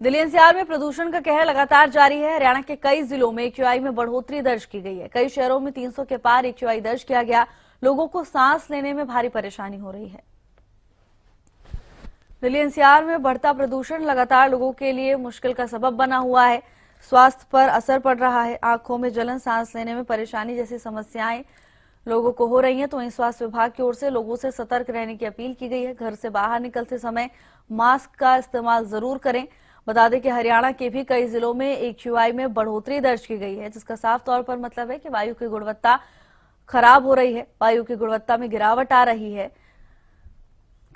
Delhi NCR में प्रदूषण का कहर लगातार जारी है। हरियाणा के कई जिलों में एक्यूआई में बढ़ोतरी दर्ज की गई है। कई शहरों में 300 के पार एक्यूआई दर्ज किया गया। लोगों को सांस लेने में भारी परेशानी हो रही है। दिल्ली एनसीआर में बढ़ता प्रदूषण लगातार लोगों के लिए मुश्किल का सबब बना हुआ है। स्वास्थ्य पर असर पड़ रहा है। आंखों में जलन, सांस लेने में परेशानी जैसी समस्याएं लोगों को हो रही हैं। तो वहीं स्वास्थ्य विभाग की ओर से लोगों से सतर्क रहने की अपील की गई है। घर से बाहर निकलते समय मास्क का इस्तेमाल जरूर करें। बता दें कि हरियाणा के भी कई जिलों में एक्यूआई में बढ़ोतरी दर्ज की गई है, जिसका साफ तौर पर मतलब है कि वायु की गुणवत्ता खराब हो रही है। वायु की गुणवत्ता में गिरावट आ रही है।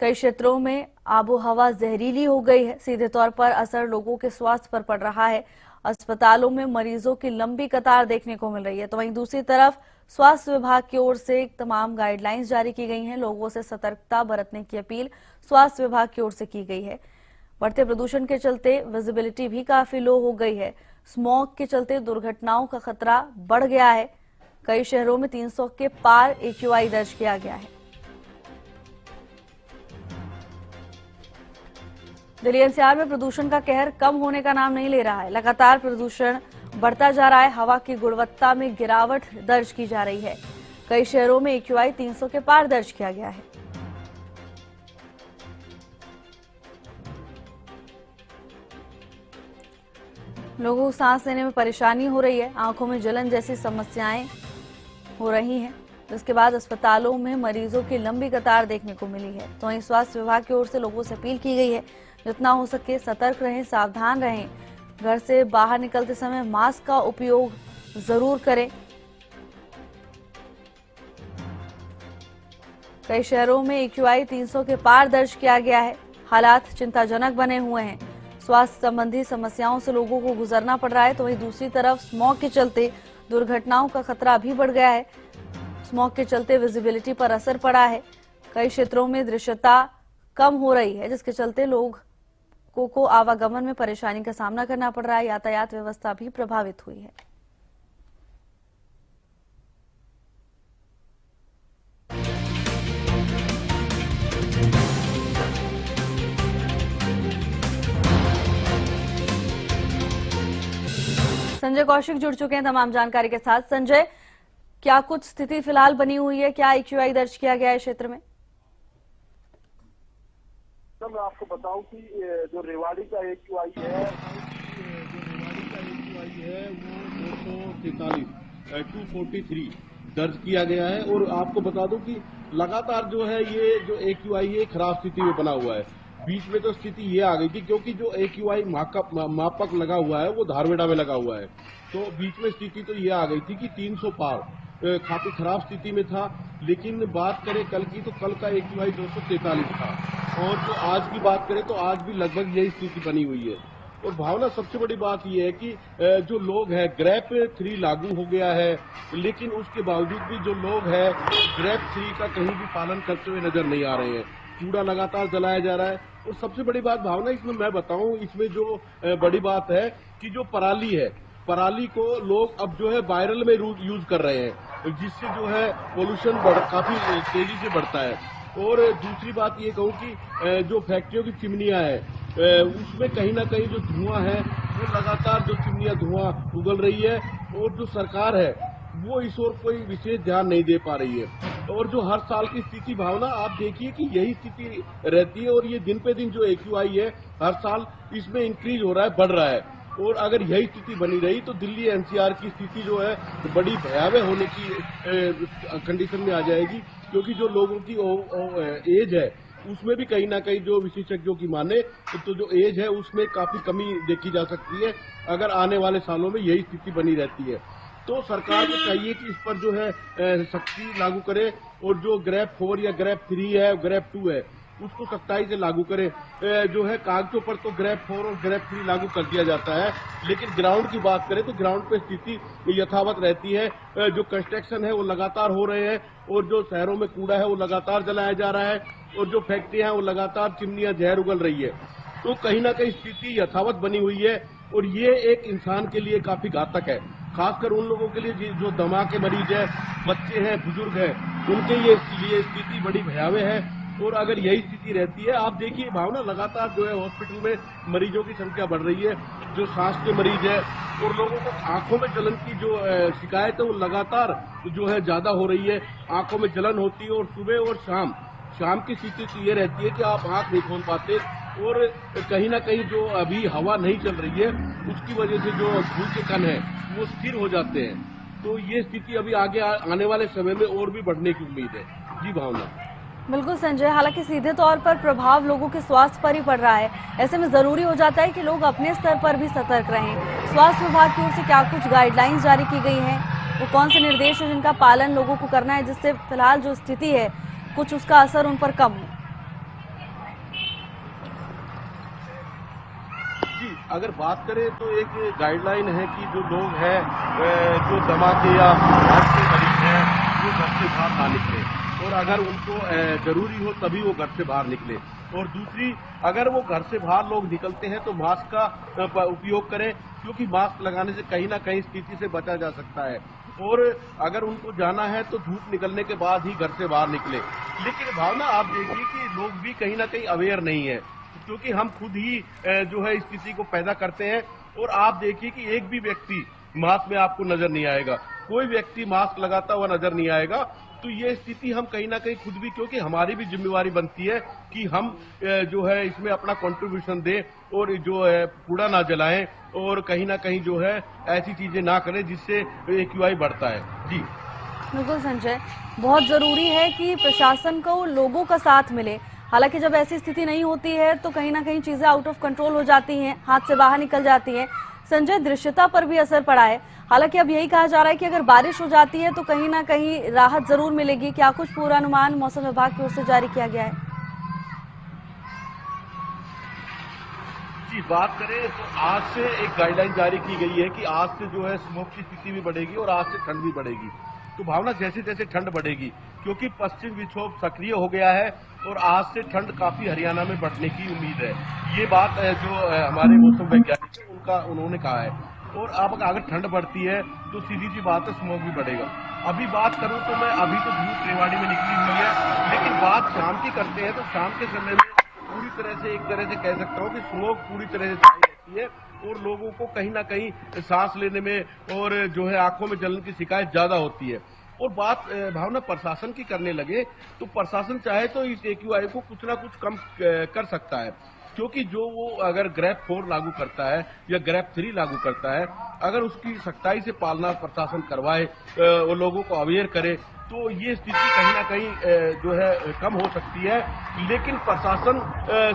कई क्षेत्रों में आबो हवा जहरीली हो गई है। सीधे तौर पर असर लोगों के स्वास्थ्य पर पड़ रहा है। अस्पतालों में मरीजों की लंबी कतार देखने को मिल रही है। तो वहीं दूसरी तरफ स्वास्थ्य विभाग की ओर से तमाम गाइडलाइंस जारी की गई हैं। लोगों से सतर्कता बरतने की अपील स्वास्थ्य विभाग की ओर से की गई है। बढ़ते प्रदूषण के चलते विजिबिलिटी भी काफी लो हो गई है। स्मॉग के चलते दुर्घटनाओं का खतरा बढ़ गया है। कई शहरों में 300 के पार एक्यूआई दर्ज किया गया है। दिल्ली एनसीआर में प्रदूषण का कहर कम होने का नाम नहीं ले रहा है। लगातार प्रदूषण बढ़ता जा रहा है। हवा की गुणवत्ता में गिरावट दर्ज की जा रही है। कई शहरों में एक्यूआई 300 के पार दर्ज किया गया है। लोगों को सांस लेने में परेशानी हो रही है। आंखों में जलन जैसी समस्याएं हो रही हैं। जिसके बाद अस्पतालों में मरीजों की लंबी कतार देखने को मिली है। तो वहीं स्वास्थ्य विभाग की ओर से लोगों से अपील की गई है, जितना हो सके सतर्क रहें, सावधान रहें। घर से बाहर निकलते समय मास्क का उपयोग जरूर करें। कई शहरों में एक्यूआई 300 के पार दर्ज किया गया है। हालात चिंताजनक बने हुए हैं। स्वास्थ्य संबंधी समस्याओं से लोगों को गुजरना पड़ रहा है। तो वहीं दूसरी तरफ स्मॉग के चलते दुर्घटनाओं का खतरा भी बढ़ गया है। स्मॉग के चलते विजिबिलिटी पर असर पड़ा है। कई क्षेत्रों में दृश्यता कम हो रही है, जिसके चलते लोगों को आवागमन में परेशानी का सामना करना पड़ रहा है। यातायात व्यवस्था भी प्रभावित हुई है। संजय कौशिक जुड़ चुके हैं तमाम जानकारी के साथ। संजय, क्या कुछ स्थिति फिलहाल बनी हुई है? क्या एक्यूआई दर्ज किया गया है क्षेत्र में? तो मैं आपको बताऊं कि जो रेवाड़ी का एक्यूआई है, वो 243 दर्ज किया गया है। और आपको बता दूं कि लगातार जो है ये जो एक्यूआई है खराब स्थिति में बना हुआ है। बीच में तो स्थिति ये आ गई थी, क्योंकि जो एक्यूआई मापक लगा हुआ है वो धारवेड़ा में लगा हुआ है। तो बीच में स्थिति तो ये आ गई थी कि 300 पार काफी खराब स्थिति में था। लेकिन बात करें कल की, तो कल का एक्यूआई 243 था। और जो आज की बात करें तो आज भी लगभग यही स्थिति बनी हुई है। और भावना सबसे बड़ी बात यह है कि जो लोग हैं, ग्रैप 3 लागू हो गया है, लेकिन उसके बावजूद भी जो लोग हैं ग्रैप 3 का कहीं भी पालन करते हुए नजर नहीं आ रहे हैं। कूड़ा लगातार जलाया जा रहा है। और सबसे बड़ी बात भावना इसमें मैं बताऊं, इसमें जो बड़ी बात है कि जो पराली है, पराली को लोग अब जो है वायरल में यूज कर रहे हैं, जिससे जो है पोल्यूशन काफी तेजी से बढ़ता है। और दूसरी बात ये कहूँ कि जो फैक्ट्रियों की चिमनियां हैं, उसमें कहीं ना कहीं जो धुआं है वो लगातार जो चिमनियां धुआं उगल रही है। और जो सरकार है वो इस ओर कोई विशेष ध्यान नहीं दे पा रही है। और जो हर साल की स्थिति भावना आप देखिए कि यही स्थिति रहती है। और ये दिन पे दिन जो एक्यूआई है हर साल इसमें इंक्रीज हो रहा है, बढ़ रहा है। और अगर यही स्थिति बनी रही तो दिल्ली एनसीआर की स्थिति जो है बड़ी भयावह होने की कंडीशन में आ जाएगी। क्योंकि जो लोगों की एज है उसमें भी कहीं ना कहीं जो विशेषज्ञों की माने तो जो एज है उसमें काफी कमी देखी जा सकती है, अगर आने वाले सालों में यही स्थिति बनी रहती है। तो सरकार को चाहिए कि इस पर जो है सख्ती लागू करे। और जो ग्रैप 4 या ग्रैप 3 है, ग्रैप 2 है, उसको सख्ताई से लागू करे। जो है कागजों पर तो ग्रैप 4 और ग्रैप 3 लागू कर दिया जाता है, लेकिन ग्राउंड की बात करें तो ग्राउंड पे स्थिति यथावत रहती है। जो कंस्ट्रक्शन है वो लगातार हो रहे हैं। और जो शहरों में कूड़ा है वो लगातार जलाया जा रहा है। और जो फैक्ट्रियां हैं वो लगातार चिमनियां जहर उगल रही है। तो कहीं ना कहीं स्थिति यथावत बनी हुई है। और ये एक इंसान के लिए काफी घातक है, खासकर उन लोगों के लिए जो दमा के मरीज है, बच्चे हैं, बुजुर्ग हैं, उनके लिए स्थिति बड़ी भयावह है। और अगर यही स्थिति रहती है, आप देखिए भावना, लगातार जो है हॉस्पिटल में मरीजों की संख्या बढ़ रही है, जो सांस के मरीज है और लोगों को आंखों में जलन की जो शिकायत है वो लगातार जो है ज्यादा हो रही है। आंखों में जलन होती है और सुबह और शाम की स्थिति तो ये रहती है कि आप आंख नहीं खोल पाते और कहीं ना कहीं जो अभी हवा नहीं चल रही है उसकी वजह से जो धूल के कण है वो स्थिर हो जाते हैं। तो ये स्थिति अभी आगे आने वाले समय में और भी बढ़ने की उम्मीद है। जी भावना। बिल्कुल संजय, हालांकि सीधे तौर पर प्रभाव लोगों के स्वास्थ्य पर ही पड़ रहा है। ऐसे में जरूरी हो जाता है कि लोग अपने स्तर पर भी सतर्क रहें। स्वास्थ्य विभाग की ओर से क्या कुछ गाइडलाइंस जारी की गई हैं, वो कौन से निर्देश हैं जिनका पालन लोगों को करना है, जिससे फिलहाल जो स्थिति है कुछ उसका असर उन पर कम हो? जी, अगर बात करें तो एक गाइडलाइन है कि जो लोग हैं जो दमा के या हार्ट के मरीज हैं वो घर से बाहर ना निकले और अगर उनको जरूरी हो तभी वो घर से बाहर निकले। और दूसरी, अगर वो घर से बाहर लोग निकलते हैं तो मास्क का उपयोग करें, क्योंकि मास्क लगाने से कहीं ना कहीं स्थिति से बचा जा सकता है। और अगर उनको जाना है तो धूप निकलने के बाद ही घर से बाहर निकले। लेकिन भावना, आप देखिए कि लोग भी कहीं ना कहीं अवेयर नहीं है, क्योंकि हम खुद ही जो है स्थिति को पैदा करते हैं। और आप देखिए कि एक भी व्यक्ति मास्क में आपको नजर नहीं आएगा, कोई व्यक्ति मास्क लगाता हुआ नजर नहीं आएगा। तो ये स्थिति हम कहीं ना कहीं खुद भी, क्योंकि हमारी भी जिम्मेवारी बनती है कि हम जो है इसमें अपना कंट्रीब्यूशन दें और जो है कूड़ा ना जलाएं और कहीं ना कहीं जो है ऐसी चीजें ना करें जिससे AQI बढ़ता है। जी बिल्कुल संजय, बहुत जरूरी है कि प्रशासन को लोगों का साथ मिले। हालांकि जब ऐसी स्थिति नहीं होती है तो कहीं ना कहीं चीजें आउट ऑफ कंट्रोल हो जाती हैं, हाथ से बाहर निकल जाती हैं। संजय, दृश्यता पर भी असर पड़ा है। हालांकि अब यही कहा जा रहा है कि अगर बारिश हो जाती है तो कहीं ना कहीं राहत जरूर मिलेगी। क्या कुछ पूर्वानुमान मौसम विभाग की ओर से जारी किया गया है? जी, बात करें तो आज से एक गाइडलाइन जारी की गई है कि आज से जो है स्मोक की स्थिति भी बढ़ेगी और आज से ठंड भी बढ़ेगी। तो भावना, जैसे जैसे ठंड बढ़ेगी, क्योंकि पश्चिम विक्षोभ सक्रिय हो गया है और आज से ठंड काफी हरियाणा में बढ़ने की उम्मीद है। ये बात जो हमारे मौसम वैज्ञानिक है उन्होंने कहा है। और अब अगर ठंड बढ़ती है तो सीधी सी बात है स्मोक भी बढ़ेगा। अभी बात करूं तो मैं अभी तो धूप रेवाड़ी में निकली हुई है, लेकिन बात शाम की करते हैं तो शाम के समय में पूरी तरह से, एक तरह से कह सकता हूँ कि स्मोक पूरी तरह से छाई रहती है और लोगों को कहीं ना कहीं सांस लेने में और जो है आंखों में जलन की शिकायत ज्यादा होती है। और बात भावना प्रशासन की करने लगे तो प्रशासन चाहे तो इस AQI को कुछ ना कुछ कम कर सकता है, क्योंकि जो वो अगर ग्रेप 4 लागू करता है या ग्रेप 3 लागू करता है, अगर उसकी सख्ताई से पालना प्रशासन करवाए और लोगों को अवेयर करे तो ये स्थिति कहीं ना कहीं जो है कम हो सकती है। लेकिन प्रशासन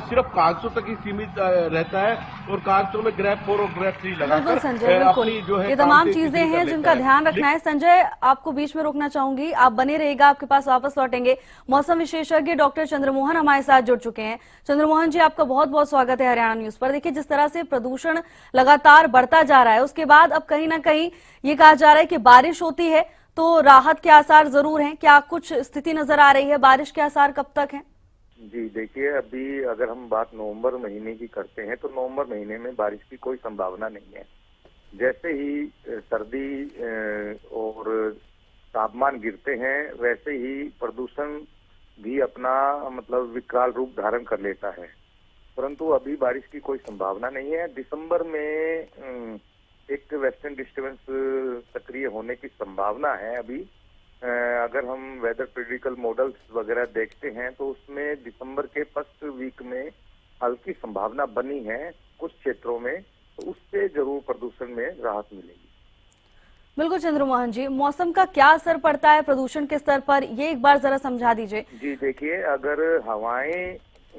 सिर्फ कागजों तक ही सीमित रहता है और कागजों में ग्रेप 4 और ग्रेप 3 लगाकर अपनी जो है ये तमाम चीजें हैं जिनका ध्यान रखना है। संजय, आपको बीच में रोकना चाहूंगी, आप बने रहिएगा, आपके पास वापस लौटेंगे। मौसम विशेषज्ञ डॉक्टर चंद्रमोहन हमारे साथ जुड़ चुके हैं। चंद्रमोहन जी, आपका बहुत बहुत स्वागत है हरियाणा न्यूज पर। देखिए, जिस तरह से प्रदूषण लगातार बढ़ता जा रहा है, उसके बाद अब कहीं ना कहीं ये कहा जा रहा है कि बारिश होती है तो राहत के आसार जरूर हैं। क्या कुछ स्थिति नजर आ रही है? बारिश के आसार कब तक हैं? जी देखिए, अभी अगर हम बात नवंबर महीने की करते हैं तो नवंबर महीने में बारिश की कोई संभावना नहीं है। जैसे ही सर्दी और तापमान गिरते हैं वैसे ही प्रदूषण भी अपना मतलब विकराल रूप धारण कर लेता है। परंतु अभी बारिश की कोई संभावना नहीं है। दिसंबर में एक वेस्टर्न डिस्टर्बेंस सक्रिय होने की संभावना है। अभी अगर हम वेदर प्रेडिकल मॉडल्स वगैरह देखते हैं तो उसमें दिसंबर के फर्स्ट वीक में हल्की संभावना बनी है कुछ क्षेत्रों में, तो उससे जरूर प्रदूषण में राहत मिलेगी। बिल्कुल चंद्रमोहन जी, मौसम का क्या असर पड़ता है प्रदूषण के स्तर पर, ये एक बार जरा समझा दीजिए। जी देखिए, अगर हवाएं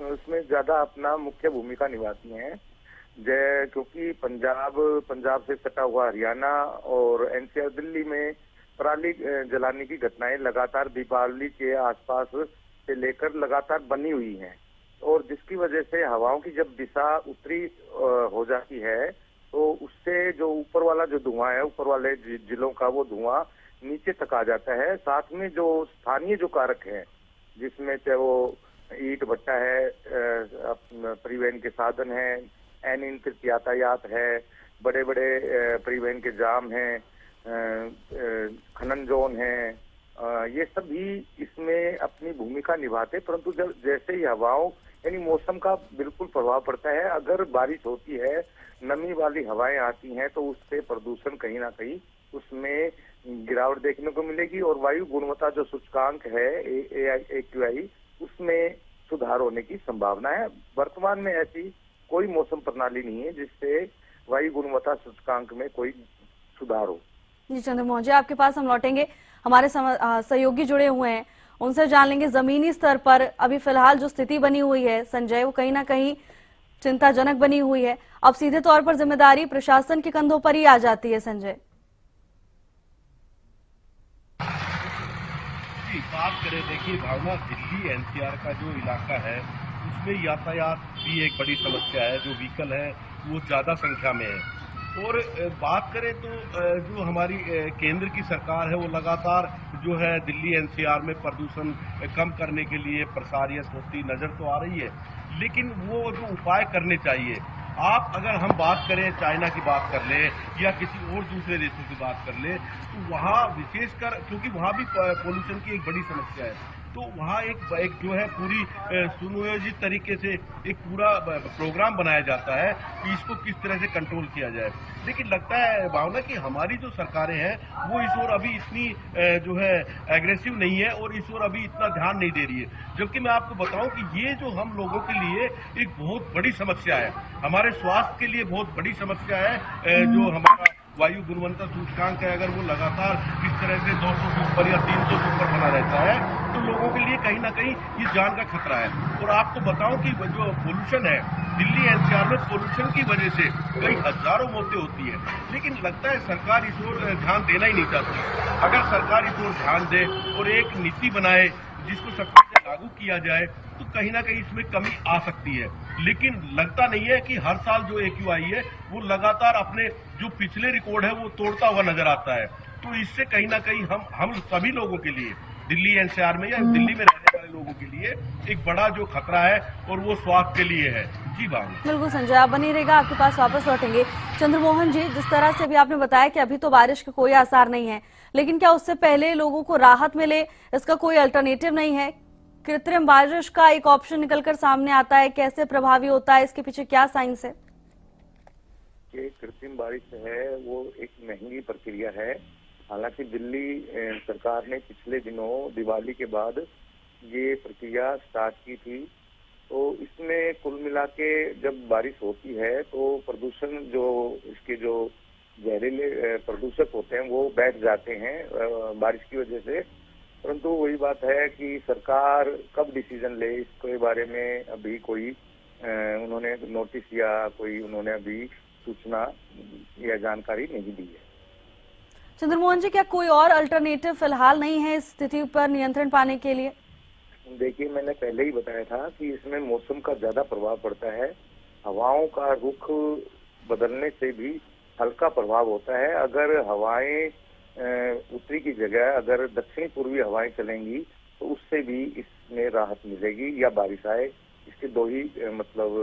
उसमें ज्यादा अपना मुख्य भूमिका निभाती हैं, क्योंकि पंजाब से सटा हुआ हरियाणा और NCR दिल्ली में पराली जलाने की घटनाएं लगातार दीपावली के आसपास से लेकर लगातार बनी हुई हैं और जिसकी वजह से हवाओं की जब दिशा उत्तरी हो जाती है तो उससे जो ऊपर वाला जो धुआं है, ऊपर वाले जिलों का वो धुआं नीचे तक आ जाता है। साथ में जो स्थानीय जो कारक हैं, जिसमें चाहे वो ईंट भट्टा है, परिवहन के साधन है, अनियंत्रित यातायात है, बड़े बड़े परिवहन के जाम हैं, खनन जोन है ये सभी इसमें अपनी भूमिका निभाते, परंतु जब जैसे ही हवाओं यानी मौसम का बिल्कुल प्रभाव पड़ता है, अगर बारिश होती है, नमी वाली हवाएं आती हैं, तो उससे प्रदूषण कहीं ना कहीं उसमें गिरावट देखने को मिलेगी और वायु गुणवत्ता जो सूचकांक है AQI उसमें सुधार होने की संभावना है। वर्तमान में ऐसी कोई मौसम प्रणाली नहीं है जिससे वायु गुणवत्ता सूचकांक में कोई सुधार हो। जी चंद्रमोहन जी, आपके पास हम लौटेंगे। हमारे सहयोगी जुड़े हुए हैं, उनसे जान लेंगे जमीनी स्तर पर अभी फिलहाल जो स्थिति बनी हुई है संजय, वो कहीं ना कहीं चिंताजनक बनी हुई है। अब सीधे तौर पर जिम्मेदारी प्रशासन के कंधों पर ही आ जाती है संजय। बात करें, देखिए भावना, दिल्ली NCR का जो इलाका है उसमें यातायात भी एक बड़ी समस्या है। जो व्हीकल है वो ज्यादा संख्या में है। और बात करें तो जो हमारी केंद्र की सरकार है वो लगातार जो है दिल्ली NCR में प्रदूषण कम करने के लिए प्रसारित होती नजर तो आ रही है, लेकिन वो जो उपाय करने चाहिए, आप अगर हम बात करें चाइना की बात कर ले या किसी और दूसरे देशों की बात कर ले, तो वहाँ विशेषकर क्योंकि वहाँ भी पोल्यूशन की एक बड़ी समस्या है, तो वहाँ एक जो है पूरी सुनियोजित तरीके से एक पूरा प्रोग्राम बनाया जाता है कि इसको किस तरह से कंट्रोल किया जाए। लेकिन लगता है भावना कि हमारी जो सरकारें हैं वो इस ओर अभी इतनी जो है एग्रेसिव नहीं है और इस ओर अभी इतना ध्यान नहीं दे रही है। जबकि मैं आपको बताऊं कि ये जो हम लोगों के लिए एक बहुत बड़ी समस्या है, हमारे स्वास्थ्य के लिए बहुत बड़ी समस्या है। जो हमारा वायु गुणवत्ता सूचकांक है, अगर वो लगातार इस तरह से 200 से ऊपर या 300 से ऊपर बना रहता है तो लोगों के लिए कहीं ना कहीं ये जान का खतरा है। और आपको बताऊं कि जो पोल्यूशन है दिल्ली NCR में, पोल्यूशन की वजह से कई हजारों मौतें होती है, लेकिन लगता है सरकार इस ओर ध्यान देना ही नहीं चाहती। अगर सरकार इस ओर ध्यान दे और एक नीति बनाए जिसको सख्ती से लागू किया जाए तो कहीं ना कहीं इसमें कमी आ सकती है। लेकिन लगता नहीं है कि हर साल जो AQI है वो लगातार अपने जो पिछले रिकॉर्ड है वो तोड़ता हुआ नजर आता है। तो इससे कहीं ना कहीं हम सभी लोगों के लिए, दिल्ली NCR में या दिल्ली में रहने वाले लोगों के लिए एक बड़ा जो खतरा है और वो स्वास्थ्य के लिए है। जी भावना। बिल्कुल संजय, आप बनी रहेगा, आपके पास वापस लौटेंगे। चंद्रमोहन जी, जिस तरह से अभी आपने बताया कि अभी तो बारिश के कोई आसार नहीं है, लेकिन क्या उससे पहले लोगों को राहत मिले, इसका कोई अल्टरनेटिव नहीं है? कृत्रिम बारिश का एक ऑप्शन निकलकर सामने आता है, कैसे प्रभावी होता है, इसके पीछे क्या साइंस है? ये कृत्रिम बारिश है वो एक महंगी प्रक्रिया है। हालांकि दिल्ली सरकार ने पिछले दिनों दिवाली के बाद ये प्रक्रिया स्टार्ट की थी, तो इसमें कुल मिला के जब बारिश होती है तो प्रदूषण जो इसके जो जहरीले प्रदूषक होते हैं वो बैठ जाते हैं बारिश की वजह से। परंतु वही बात है कि सरकार कब डिसीजन ले इसके बारे में अभी कोई उन्होंने नोटिस या कोई उन्होंने अभी सूचना या जानकारी नहीं दी है। चंद्रमोहन जी, क्या कोई और अल्टरनेटिव फिलहाल नहीं है इस स्थिति पर नियंत्रण पाने के लिए? देखिए, मैंने पहले ही बताया था कि इसमें मौसम का ज्यादा प्रभाव पड़ता है। हवाओं का रुख बदलने से भी हल्का प्रभाव होता है। अगर हवाएं उत्तरी की जगह अगर दक्षिण पूर्वी हवाएं चलेंगी तो उससे भी इसमें राहत मिलेगी या बारिश आए। इसके दो ही मतलब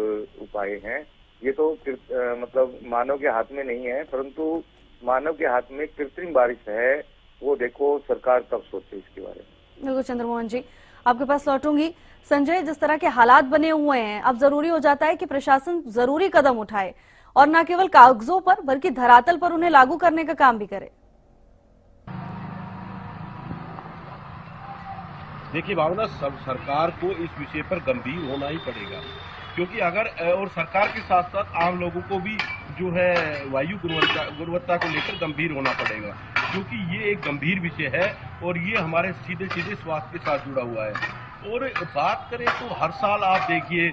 उपाय हैं। ये तो मतलब मानव के हाथ में नहीं है, परंतु मानव के हाथ में कृत्रिम बारिश है। वो देखो सरकार कब सोचे इसके बारे में। बिल्कुल चंद्रमोहन जी, आपके पास लौटूंगी। संजय, जिस तरह के हालात बने हुए हैं, अब जरूरी हो जाता है कि प्रशासन जरूरी कदम उठाए और न केवल कागजों पर बल्कि धरातल पर उन्हें लागू करने का काम भी करे। देखिए भावना, सब सरकार को इस विषय पर गंभीर होना ही पड़ेगा, क्योंकि अगर और सरकार के साथ साथ आम लोगों को भी जो है वायु गुणवत्ता को लेकर गंभीर होना पड़ेगा, क्योंकि ये एक गंभीर विषय है और ये हमारे सीधे सीधे स्वास्थ्य के साथ जुड़ा हुआ है। और बात करें तो हर साल आप देखिए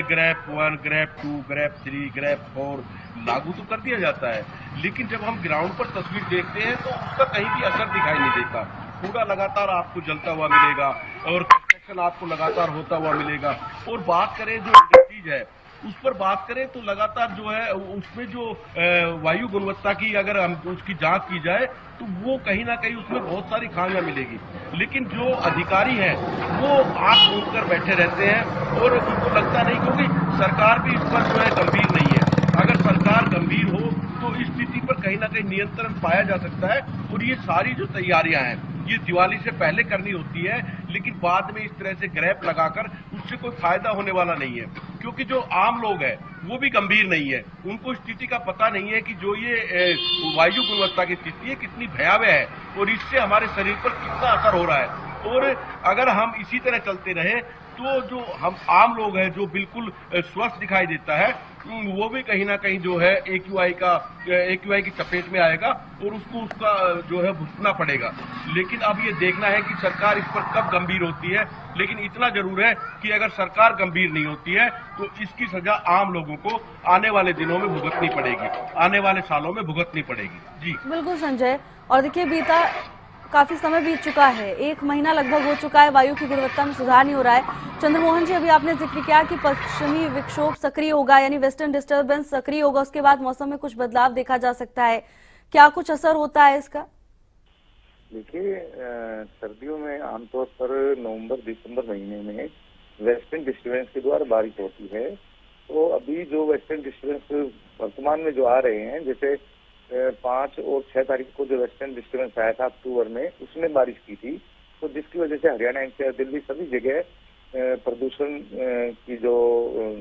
ग्रैप 1, ग्रैप 2, ग्रैप 3, ग्रैप 4 लागू तो कर दिया जाता है, लेकिन जब हम ग्राउंड पर तस्वीर देखते हैं तो उसका कहीं भी असर दिखाई नहीं देता। कूड़ा लगातार आपको जलता हुआ मिलेगा और कंस्ट्रक्शन आपको लगातार होता हुआ मिलेगा। और बात करें जो इंडस्ट्रीज है उस पर बात करें तो लगातार जो है उसमें जो वायु गुणवत्ता की अगर हम उसकी जांच की जाए तो वो कहीं ना कहीं उसमें बहुत सारी खामियां मिलेगी। लेकिन जो अधिकारी हैं वो आंख मूंद कर बैठे रहते हैं और उनको लगता नहीं, क्योंकि सरकार भी इस पर जो है गंभीर नहीं है। अगर सरकार गंभीर हो तो इस स्थिति पर कहीं ना कहीं नियंत्रण पाया जा सकता है। और ये सारी जो तैयारियां हैं ये दिवाली से पहले करनी होती है, लेकिन बाद में इस तरह से ग्रैप लगाकर उससे कोई फायदा होने वाला नहीं है, क्योंकि जो आम लोग हैं वो भी गंभीर नहीं है। उनको स्थिति का पता नहीं है कि जो ये वायु गुणवत्ता की स्थिति है कितनी भयावह है और इससे हमारे शरीर पर कितना असर हो रहा है। और अगर हम इसी तरह चलते रहे तो जो हम आम लोग हैं जो बिल्कुल स्वस्थ दिखाई देता है वो भी कहीं ना कहीं जो है AQI की चपेट में आएगा और उसको उसका जो है भुगतना पड़ेगा। लेकिन अब ये देखना है कि सरकार इस पर कब गंभीर होती है। लेकिन इतना जरूर है कि अगर सरकार गंभीर नहीं होती है तो इसकी सजा आम लोगों को आने वाले दिनों में भुगतनी पड़ेगी, आने वाले सालों में भुगतनी पड़ेगी। जी बिल्कुल संजय। और देखिए काफी समय बीत चुका है, 1 महीना लगभग हो चुका है, वायु की गुणवत्ता में सुधार नहीं हो रहा है। चंद्रमोहन जी, अभी आपने जिक्र किया कि पश्चिमी विक्षोभ सक्रिय होगा, यानी वेस्टर्न डिस्टर्बेंस सक्रिय होगा, उसके बाद मौसम में कुछ बदलाव देखा जा सकता है। क्या कुछ असर होता है इसका? देखिए, सर्दियों में आमतौर पर नवंबर दिसंबर महीने में वेस्टर्न डिस्टर्बेंस के द्वारा बारिश होती है। तो अभी जो वेस्टर्न डिस्टर्बेंस वर्तमान में जो आ रहे हैं, जैसे 5 और 6 तारीख को जो वेस्टर्न डिस्टर्बेंस आया था अक्टूबर में, उसमें बारिश की थी, तो जिसकी वजह से हरियाणा एनसीआर दिल्ली सभी जगह प्रदूषण की जो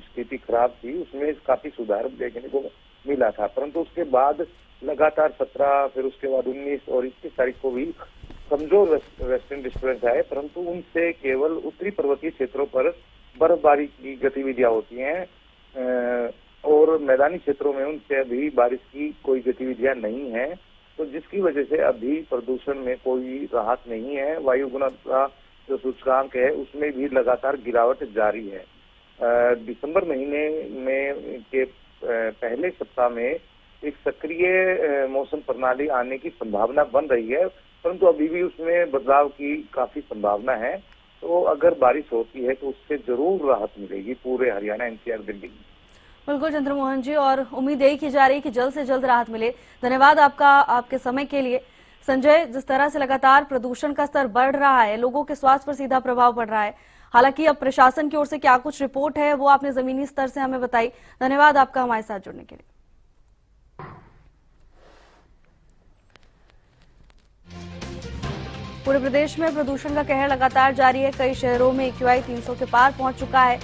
स्थिति खराब थी उसमें काफी सुधार देखने को मिला था। परंतु उसके बाद लगातार 17, फिर उसके बाद 19 और 21 तारीख को भी कमजोर वेस्टर्न डिस्टर्बेंस आए, परंतु उनसे केवल उत्तरी पर्वतीय क्षेत्रों पर बर्फबारी की गतिविधियां होती हैं और मैदानी क्षेत्रों में उनसे अभी बारिश की कोई गतिविधियां नहीं है। तो जिसकी वजह से अभी प्रदूषण में कोई राहत नहीं है। वायु गुणवत्ता जो सूचकांक है उसमें भी लगातार गिरावट जारी है। दिसंबर महीने में के पहले सप्ताह में एक सक्रिय मौसम प्रणाली आने की संभावना बन रही है, परंतु अभी भी उसमें बदलाव की काफी संभावना है। तो अगर बारिश होती है तो उससे जरूर राहत मिलेगी पूरे हरियाणा एनसीआर दिल्ली में। बिल्कुल चंद्रमोहन जी, और उम्मीद यही की जा रही है कि जल्द से जल्द राहत मिले। धन्यवाद आपका, आपके समय के लिए। संजय, जिस तरह से लगातार प्रदूषण का स्तर बढ़ रहा है, लोगों के स्वास्थ्य पर सीधा प्रभाव पड़ रहा है। हालांकि अब प्रशासन की ओर से क्या कुछ रिपोर्ट है वो आपने जमीनी स्तर से हमें बताई। धन्यवाद आपका हमारे साथ जुड़ने के लिए। पूरे प्रदेश में प्रदूषण का कहर लगातार जारी है। कई शहरों में AQI 300 के पार पहुंच चुका है।